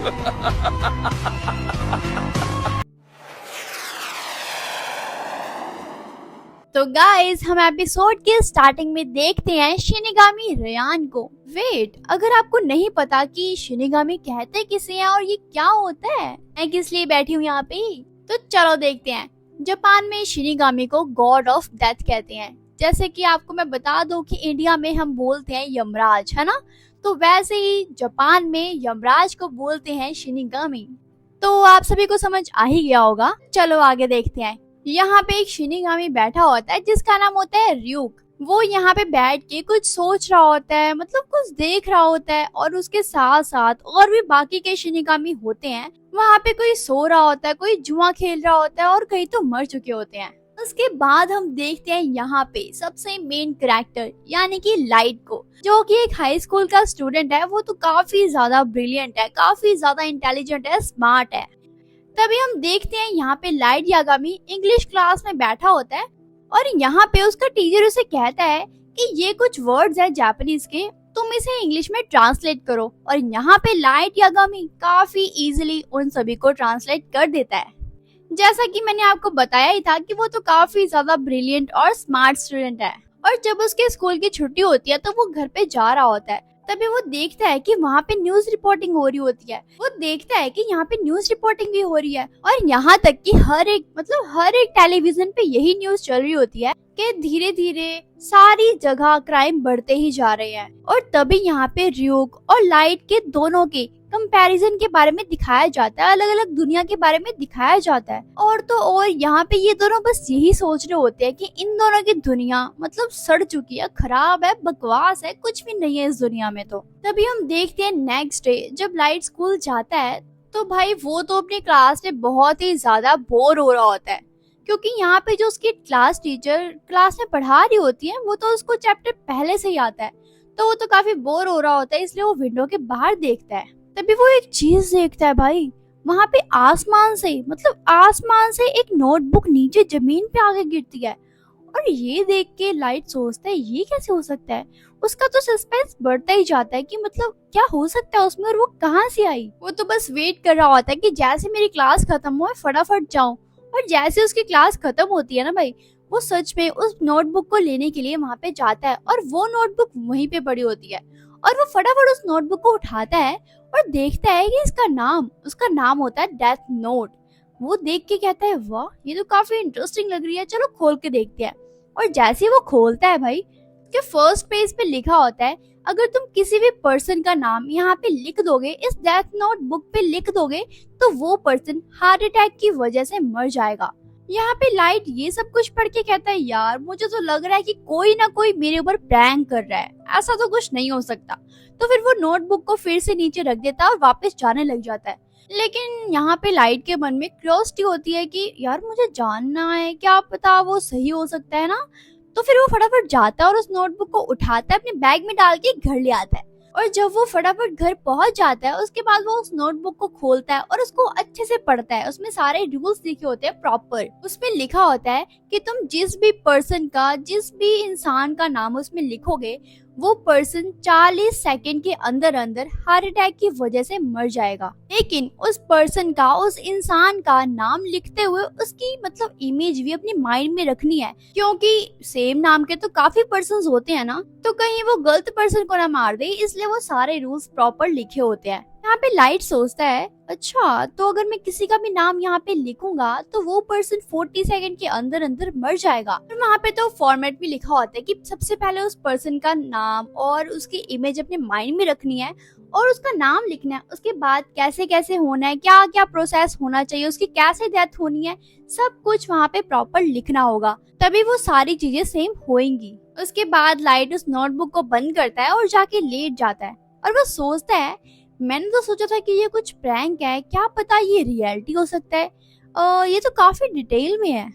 तो गाइस, हम एपिसोड के स्टार्टिंग में देखते हैं शिनिगामी रयान को। वेट, अगर आपको नहीं पता कि शिनिगामी कहते किसे हैं और ये क्या होता है, मैं किस लिए बैठी हूँ यहाँ पे, तो चलो देखते हैं। जापान में शिनिगामी को गॉड ऑफ डेथ कहते हैं। जैसे कि आपको मैं बता दूं कि इंडिया में हम बोलते हैं यमराज, है ना, तो वैसे ही जापान में यमराज को बोलते हैं शिनिगामी। तो आप सभी को समझ आ ही गया होगा। चलो आगे देखते हैं। यहाँ पे एक शिनिगामी बैठा होता है जिसका नाम होता है ryuk। वो यहाँ पे बैठ के कुछ सोच रहा होता है, मतलब कुछ देख रहा होता है, और उसके साथ साथ और भी बाकी के शिनिगामी होते हैं। वहाँ पे कोई सो रहा होता है, कोई जुआ खेल रहा होता है, और कई तो मर चुके होते हैं। उसके बाद हम देखते हैं यहाँ पे सबसे मेन कैरेक्टर यानी कि लाइट को, जो कि एक हाई स्कूल का स्टूडेंट है। वो तो काफी ज्यादा ब्रिलियंट है, काफी ज्यादा इंटेलिजेंट है, स्मार्ट है। तभी हम देखते हैं यहाँ पे लाइट यागामी इंग्लिश क्लास में बैठा होता है, और यहाँ पे उसका टीचर उसे कहता है कि ये कुछ वर्ड्स है जापानीज के, तुम इसे इंग्लिश में ट्रांसलेट करो। और यहाँ पे लाइट यागामी काफी इजीली उन सभी को ट्रांसलेट कर देता है। जैसा कि मैंने आपको बताया ही था कि वो तो काफी ज्यादा ब्रिलियंट और स्मार्ट स्टूडेंट है। और जब उसके स्कूल की छुट्टी होती है तो वो घर पे जा रहा होता है। तभी वो देखता है कि वहाँ पे न्यूज रिपोर्टिंग हो रही होती है। वो देखता है कि यहाँ पे न्यूज रिपोर्टिंग भी हो रही है, और यहाँ तक कि हर एक टेलीविजन पे यही न्यूज चल रही होती है कि धीरे धीरे सारी जगह क्राइम बढ़ते ही जा रहे हैं। और तभी यहाँ पे ryuk और लाइट के दोनों के कंपैरिजन के बारे में दिखाया जाता है, अलग अलग दुनिया के बारे में दिखाया जाता है। और तो और यहाँ पे ये दोनों बस यही सोच रहे होते हैं कि इन दोनों की दुनिया मतलब सड़ चुकी है, खराब है, बकवास है, कुछ भी नहीं है इस दुनिया में। तो तभी हम देखते हैं नेक्स्ट डे जब लाइट स्कूल जाता है, तो भाई वो तो अपनी क्लास में बहुत ही ज्यादा बोर हो रहा होता है, क्योंकि यहाँ पे जो उसकी क्लास टीचर क्लास में पढ़ा रही होती है वो तो उसको चैप्टर पहले से ही आता है। तो वो तो काफी बोर हो रहा होता है, इसलिए वो विंडो के बाहर देखता है। तभी वो एक चीज देखता है भाई, वहाँ पे आसमान से एक नोटबुक नीचे जमीन पे आके गिरती है। और ये देख के लाइट सोचता है ये कैसे हो सकता है। उसका तो सस्पेंस बढ़ता ही जाता है कि मतलब क्या हो सकता है उसमें, और वो कहाँ से आई। वो तो बस वेट कर रहा होता है कि जैसे मेरी क्लास खत्म हो फटाफट जाऊं। और जैसे उसकी क्लास खत्म होती है ना भाई, वो सच में उस नोटबुक को लेने के लिए वहाँ पे जाता है, और वो नोटबुक वहीं पे पड़ी होती है। और वो फटाफट उस नोटबुक को उठाता है और देखता है कि उसका नाम होता है डेथ नोट। वो देख के कहता है वाह, ये तो काफी इंटरेस्टिंग लग रही है, चलो खोल के देखते हैं। और जैसे वो खोलता है भाई, उसके फर्स्ट पेज पे लिखा होता है अगर तुम किसी भी पर्सन का नाम यहाँ पे लिख दोगे, इस डेथ नोट बुक पे लिख दोगे, तो वो पर्सन हार्ट अटैक की वजह से मर जाएगा। यहाँ पे लाइट ये सब कुछ पढ़ के कहता है यार मुझे तो लग रहा है कि कोई ना कोई मेरे ऊपर प्रैंक कर रहा है, ऐसा तो कुछ नहीं हो सकता। तो फिर वो नोटबुक को फिर से नीचे रख देता है और वापस जाने लग जाता है। लेकिन यहाँ पे लाइट के मन में क्यूरियोसिटी होती है कि यार मुझे जानना है, क्या पता वो सही हो सकता है ना। तो फिर वो फटाफट जाता है और उस नोटबुक को उठाता है, अपने बैग में डाल के घर ले आता है। और जब वो फटाफट घर पहुंच जाता है, उसके बाद वो उस नोटबुक को खोलता है और उसको अच्छे से पढ़ता है। उसमें सारे रूल्स लिखे होते हैं प्रॉपर। उसमें लिखा होता है कि तुम जिस भी इंसान का नाम उसमें लिखोगे, वो पर्सन 40 सेकंड के अंदर अंदर हार्ट अटैक की वजह से मर जाएगा। लेकिन उस इंसान का नाम लिखते हुए उसकी मतलब इमेज भी अपनी माइंड में रखनी है, क्योंकि सेम नाम के तो काफी पर्सन्स होते हैं ना, तो कहीं वो गलत पर्सन को ना मार दे, इसलिए वो सारे रूल्स प्रॉपर लिखे होते हैं। यहाँ पे लाइट सोचता है अच्छा, तो अगर मैं किसी का भी नाम यहाँ पे लिखूंगा तो वो पर्सन 40 सेकंड के अंदर अंदर मर जाएगा। और वहाँ पे तो फॉर्मेट भी लिखा होता है कि सबसे पहले उस पर्सन का नाम और उसकी इमेज अपने माइंड में रखनी है और उसका नाम लिखना है। उसके बाद कैसे कैसे होना है, क्या क्या प्रोसेस होना चाहिए, उसकी कैसे डेथ होनी है, सब कुछ वहाँ पे प्रॉपर लिखना होगा, तभी वो सारी चीजें सेम होएंगी। उसके बाद लाइट उस नोटबुक को बंद करता है और जाके लेट जाता है। और वो सोचता है मैंने तो सोचा था कि ये कुछ प्रैंक है, क्या पता ये रियलिटी हो सकता है। ये तो काफी डिटेल में है,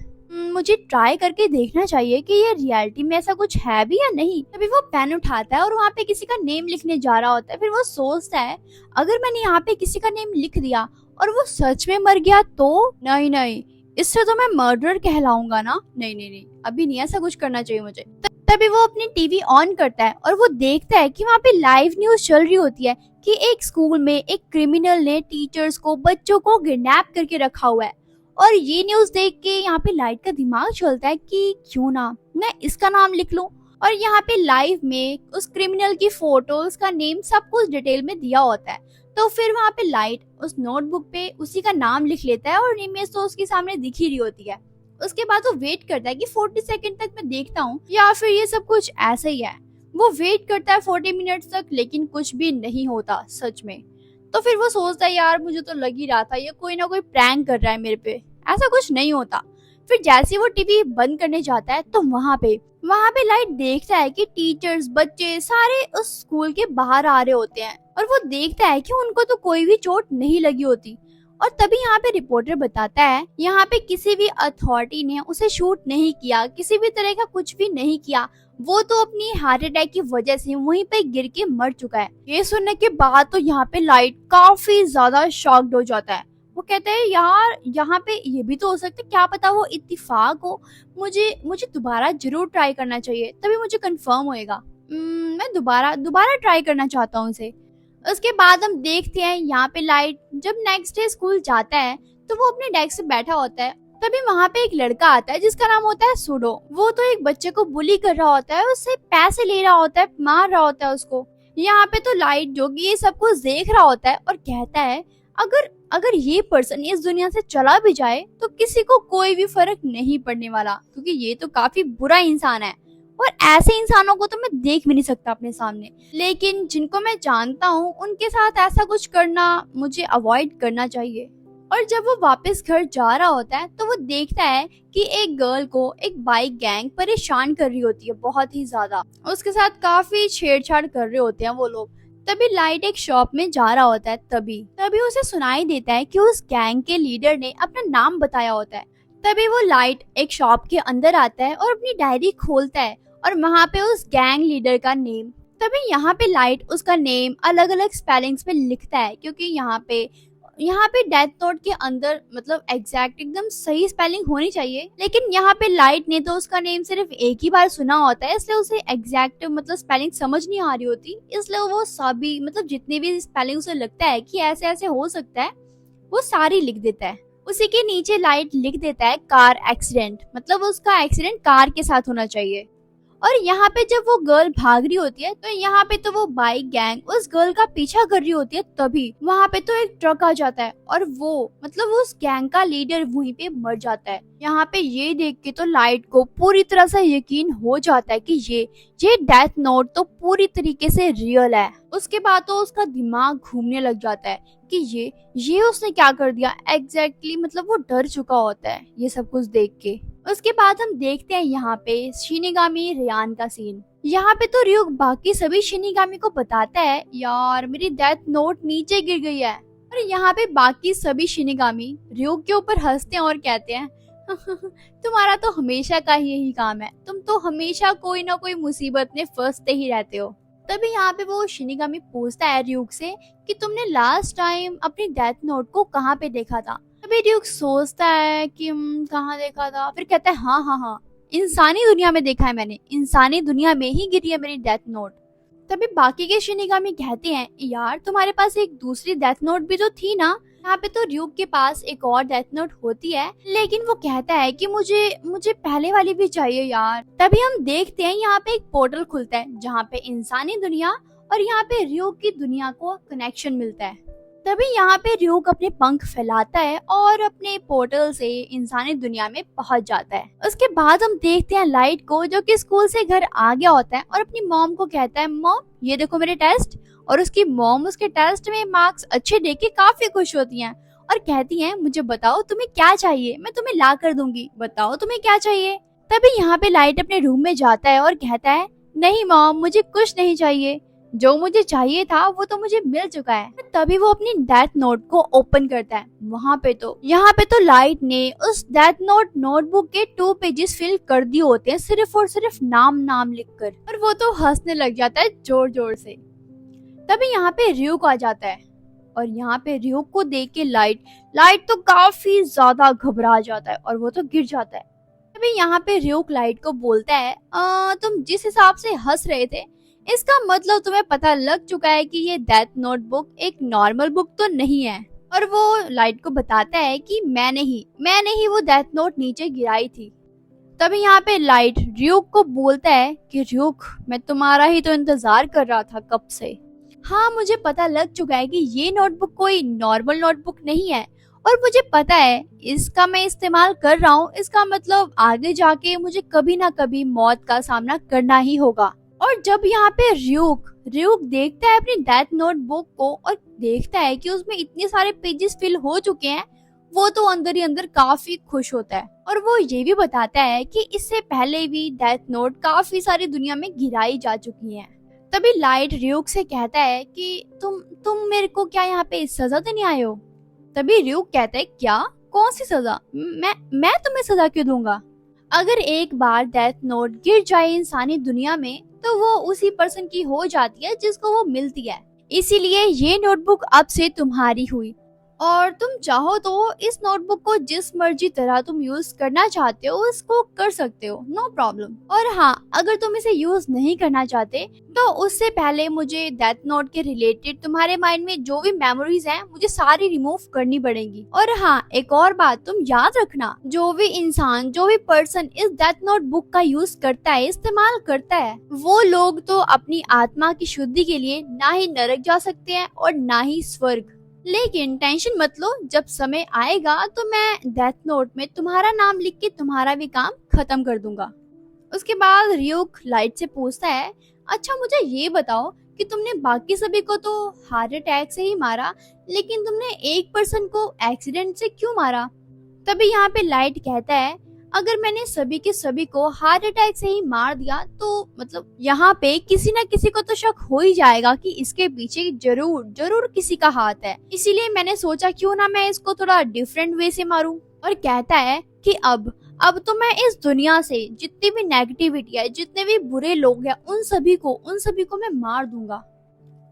मुझे ट्राई करके देखना चाहिए कि ये रियलिटी में ऐसा कुछ है भी या नहीं। तभी वो पेन उठाता है और वहाँ पे किसी का नेम लिखने जा रहा होता है। फिर वो सोचता है अगर मैंने यहाँ पे किसी का नेम लिख दिया और वो सच में मर गया तो नहीं, इससे तो मैं मर्डर कहलाऊंगा ना। नहीं, अभी नहीं ऐसा कुछ करना चाहिए मुझे। तभी वो अपनी टीवी ऑन करता है और वो देखता है कि वहाँ पे लाइव न्यूज चल रही होती है कि एक स्कूल में एक क्रिमिनल ने टीचर्स को बच्चों को किडनैप करके रखा हुआ है। और ये न्यूज देख के यहाँ पे लाइट का दिमाग चलता है कि क्यों ना मैं इसका नाम लिख लूं। और यहाँ पे लाइव में उस क्रिमिनल की फोटो, उसका नेम, सब कुछ डिटेल में दिया होता है। तो फिर वहाँ पे लाइट उस नोटबुक पे उसी का नाम लिख लेता है और इमेज तो उसके सामने दिख ही रही होती है। उसके बाद वो वेट करता है कि 40 सेकंड तक मैं देखता हूँ या फिर ये सब कुछ ऐसा ही है। वो वेट करता है 40 मिनट तक, लेकिन कुछ भी नहीं होता सच में। तो फिर वो सोचता है यार मुझे तो लग ही रहा था ये कोई ना कोई प्रैंक कर रहा है मेरे पे, ऐसा कुछ नहीं होता। फिर जैसे ही वो टीवी बंद करने जाता है तो वहाँ पे लाइट देखता है कि टीचर्स, बच्चे सारे उस स्कूल के बाहर आ रहे होते हैं और वो देखता है कि उनको तो कोई भी चोट नहीं लगी होती। और तभी यहाँ पे रिपोर्टर बताता है यहाँ पे किसी भी अथॉरिटी ने उसे शूट नहीं किया, किसी भी तरह का कुछ भी नहीं किया, वो तो अपनी हार्ट अटैक की वजह से वहीं पे गिर के मर चुका है। ये सुनने के बाद तो यहाँ पे लाइट काफी ज्यादा शॉक्ड हो जाता है। वो कहता है यार यहाँ पे ये भी तो हो सकता है, क्या पता वो इत्तेफाक हो, मुझे दोबारा जरूर ट्राई करना चाहिए, तभी मुझे कंफर्म होएगा। मैं दोबारा ट्राई करना चाहता हूँ उसे। उसके बाद हम देखते हैं यहाँ पे लाइट जब नेक्स्ट डे स्कूल जाता है तो वो अपने डेस्क से बैठा होता है। तभी वहाँ पे एक लड़का आता है जिसका नाम होता है सूडो। वो तो एक बच्चे को बुली कर रहा होता है, उससे पैसे ले रहा होता है, मार रहा होता है उसको। यहाँ पे तो लाइट जो कि ये सब कुछ देख रहा होता है और कहता है अगर ये पर्सन इस दुनिया से चला भी जाए तो किसी को कोई भी फर्क नहीं पड़ने वाला, क्योंकि ये तो काफी बुरा इंसान है और ऐसे इंसानों को तो मैं देख भी नहीं सकता अपने सामने। लेकिन जिनको मैं जानता हूँ उनके साथ ऐसा कुछ करना मुझे अवॉइड करना चाहिए। और जब वो वापस घर जा रहा होता है तो वो देखता है कि एक गर्ल को एक बाइक गैंग परेशान कर रही होती है बहुत ही ज्यादा, उसके साथ काफी छेड़छाड़ कर रहे होते हैं वो लोग। तभी लाइट एक शॉप में जा रहा होता है, तभी उसे सुनाई देता है कि उस गैंग के लीडर ने अपना नाम बताया होता है। तभी वो लाइट एक शॉप के अंदर आता है और अपनी डायरी खोलता है और वहाँ पे उस गैंग लीडर का नेम, तभी यहाँ पे लाइट उसका नेम अलग अलग स्पेलिंग्स में लिखता है, क्योंकि यहाँ पे डेथ नोट के अंदर मतलब एग्जैक्ट एकदम सही स्पेलिंग होनी चाहिए। लेकिन यहाँ पे लाइट ने तो उसका नेम सिर्फ एक ही बार सुना होता है, इसलिए उसे एग्जैक्ट मतलब स्पेलिंग समझ नहीं आ रही होती, इसलिए वो सभी मतलब जितने भी स्पेलिंग उसे लगता है कि ऐसे ऐसे हो सकता है वो सारी लिख देता है। उसी के नीचे लाइट लिख देता है कार एक्सीडेंट, मतलब उसका एक्सीडेंट कार के साथ होना चाहिए। और यहाँ पे जब वो गर्ल भाग रही होती है तो यहाँ पे तो वो बाइक गैंग उस गर्ल का पीछा कर रही होती है। तभी वहाँ पे तो एक ट्रक आ जाता है और वो मतलब उस गैंग का लीडर वहीं पे मर जाता है। यहाँ पे ये देख के तो लाइट को पूरी तरह से यकीन हो जाता है कि ये डेथ नोट तो पूरी तरीके से रियल है। उसके बाद तो उसका दिमाग घूमने लग जाता है कि ये उसने क्या कर दिया एग्जैक्टली, मतलब वो डर चुका होता है ये सब कुछ देख के। उसके बाद हम देखते हैं यहाँ पे शिनिगामी रियान का सीन। यहाँ पे तो ryuk बाकी सभी शिनिगामी को बताता है यार मेरी डेथ नोट नीचे गिर गई है। और यहाँ पे बाकी सभी शिनिगामी ryuk के ऊपर हंसते हैं और कहते हैं तुम्हारा तो हमेशा का ही यही काम है, तुम तो हमेशा कोई ना कोई मुसीबत में फंसते ही रहते हो। तभी यहाँ पे वो शिनिगामी पूछता है ryuk से कि तुमने लास्ट टाइम अपनी डेथ नोट को कहाँ पे देखा था। तभी ryuk सोचता है कि कहाँ देखा था, फिर कहता है हाँ, इंसानी दुनिया में देखा है मैंने, इंसानी दुनिया में ही गिरी है मेरी डेथ नोट। तभी बाकी के शिनिगामी कहते हैं यार तुम्हारे पास एक दूसरी डेथ नोट भी तो थी ना। यहाँ पे तो ryuk के पास एक और डेथ नोट होती है, लेकिन वो कहता है कि मुझे पहले वाली भी चाहिए यार। तभी हम देखते हैं यहाँ पे एक पोर्टल खुलता है जहाँ पे इंसानी दुनिया और यहाँ पे ryuk की दुनिया को कनेक्शन मिलता है। तभी यहाँ पे ryuk अपने पंख फैलाता है और अपने पोर्टल से इंसानी दुनिया में पहुंच जाता है। उसके बाद हम देखते हैं लाइट को जो कि स्कूल से घर आ गया होता है और अपनी मॉम को कहता है मॉम ये देखो मेरे टेस्ट। और उसकी मॉम उसके टेस्ट में मार्क्स अच्छे देख के काफी खुश होती हैं और कहती हैं मुझे बताओ तुम्हें क्या चाहिए, मैं तुम्हें ला कर दूंगी, बताओ तुम्हें क्या चाहिए। तभी यहाँ पे लाइट अपने रूम में जाता है और कहता है नहीं मॉम मुझे कुछ नहीं चाहिए, जो मुझे चाहिए था वो तो मुझे मिल चुका है। तभी वो अपनी डेथ नोट को ओपन करता है। यहाँ पे तो लाइट ने उस डेथ नोटबुक के 2 पेजेस फिल कर दिए होते हैं सिर्फ और सिर्फ नाम लिखकर, और वो तो हंसने लग जाता है जोर जोर से। तभी यहाँ पे ryuk आ जाता है और यहाँ पे ryuk को देख के लाइट तो काफी ज्यादा घबरा जाता है और वो तो गिर जाता है। तभी यहाँ पे ryuk लाइट को बोलता है तुम जिस हिसाब से हंस रहे थे इसका मतलब तुम्हें पता लग चुका है कि ये डेथ नोटबुक एक नॉर्मल बुक तो नहीं है। और वो लाइट को बताता है कि मैंने ही वो डेथ नोट नीचे गिराई थी। तभी यहाँ पे लाइट र्यूक को बोलता है कि र्यूक, मैं तुम्हारा ही तो इंतजार कर रहा था कब से। हाँ, मुझे पता लग चुका है कि ये नोटबुक कोई नॉर्मल नोटबुक नहीं है और मुझे पता है इसका मैं इस्तेमाल कर रहा हूँ, इसका मतलब आगे जाके मुझे कभी ना कभी मौत का सामना करना ही होगा। और जब यहाँ पे र्यूक देखता है अपनी डेथ नोटबुक को और देखता है कि उसमें इतने सारे पेजेस फिल हो चुके हैं, वो तो अंदर ही अंदर काफी खुश होता है। और वो ये भी बताता है कि इससे पहले भी डेथ नोट काफी सारी दुनिया में गिराई जा चुकी हैं। तभी लाइट र्यूक से कहता है कि तुम मेरे को क्या यहाँ पे सजा देने आए हो। तभी र्यूक कहता है, क्या, कौन सी सजा? मैं तुम्हें सजा क्यों दूंगा? अगर एक बार डेथ नोट गिर जाए इंसानी दुनिया में तो वो उसी पर्सन की हो जाती है जिसको वो मिलती है। इसीलिए ये नोटबुक अब से तुम्हारी हुई और तुम चाहो तो इस नोटबुक को जिस मर्जी तरह तुम यूज करना चाहते हो इसको कर सकते हो, नो प्रॉब्लम। और हाँ, अगर तुम इसे यूज नहीं करना चाहते तो उससे पहले मुझे डेथ नोट के रिलेटेड तुम्हारे माइंड में जो भी मेमोरीज हैं मुझे सारी रिमूव करनी पड़ेंगी। और हाँ, एक और बात तुम याद रखना, जो भी इंसान, जो भी पर्सन इस डेथ नोट बुक का यूज करता है, इस्तेमाल करता है, वो लोग तो अपनी आत्मा की शुद्धि के लिए ना ही नरक जा सकते हैं और ना ही स्वर्ग। लेकिन टेंशन मत लो, जब समय आएगा तो मैं डेथ नोट में तुम्हारा नाम लिख के तुम्हारा भी काम खत्म कर दूंगा। उसके बाद र्यूक लाइट से पूछता है, अच्छा मुझे ये बताओ कि तुमने बाकी सभी को तो हार्ट अटैक से ही मारा, लेकिन तुमने एक पर्सन को एक्सीडेंट से क्यों मारा? तभी यहाँ पे लाइट कहता है, अगर मैंने सभी के सभी को हार्ट अटैक से ही मार दिया तो मतलब यहाँ पे किसी न किसी को तो शक हो ही जाएगा कि इसके पीछे जरूर किसी का हाथ है। इसीलिए मैंने सोचा क्यों ना मैं इसको थोड़ा डिफरेंट वे से मारूं। और कहता है कि अब तो मैं इस दुनिया से जितनी भी नेगेटिविटी है, जितने भी बुरे लोग हैं, उन सभी को मैं मार दूंगा।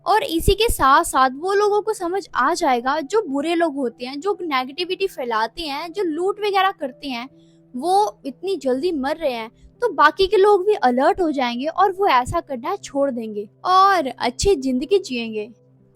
और इसी के साथ साथ वो लोगों को समझ आ जाएगा, जो बुरे लोग होते हैं, जो नेगेटिविटी फैलाते हैं, जो लूट वगैरह करते हैं, वो इतनी जल्दी मर रहे हैं तो बाकी के लोग भी अलर्ट हो जाएंगे और वो ऐसा करना छोड़ देंगे और अच्छी जिंदगी जिएंगे।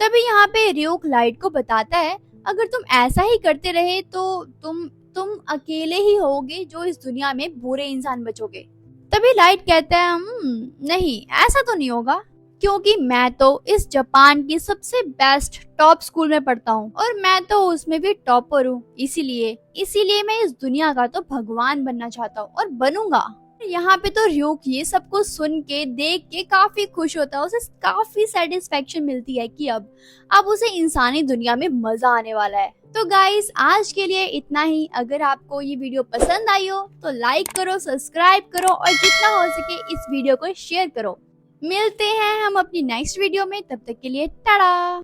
तभी यहाँ पे र्यूक लाइट को बताता है, अगर तुम ऐसा ही करते रहे तो तुम अकेले ही होगे जो इस दुनिया में बुरे इंसान बचोगे। तभी लाइट कहता है, नहीं, ऐसा तो नहीं होगा, क्योंकि मैं तो इस जापान की सबसे बेस्ट टॉप स्कूल में पढ़ता हूँ और मैं तो उसमें भी टॉपर हूँ। इसीलिए मैं इस दुनिया का तो भगवान बनना चाहता हूँ और बनूंगा। यहाँ पे तो र्यूक ये सब कुछ सुन के, देख के काफी खुश होता है, उसे काफी सेटिस्फेक्शन मिलती है कि अब उसे इंसानी दुनिया में मजा आने वाला है। तो गाइस, आज के लिए इतना ही। अगर आपको ये वीडियो पसंद आई हो तो लाइक करो, सब्सक्राइब करो और जितना हो सके इस वीडियो को शेयर करो। मिलते हैं हम अपनी नेक्स्ट वीडियो में, तब तक के लिए टाटा।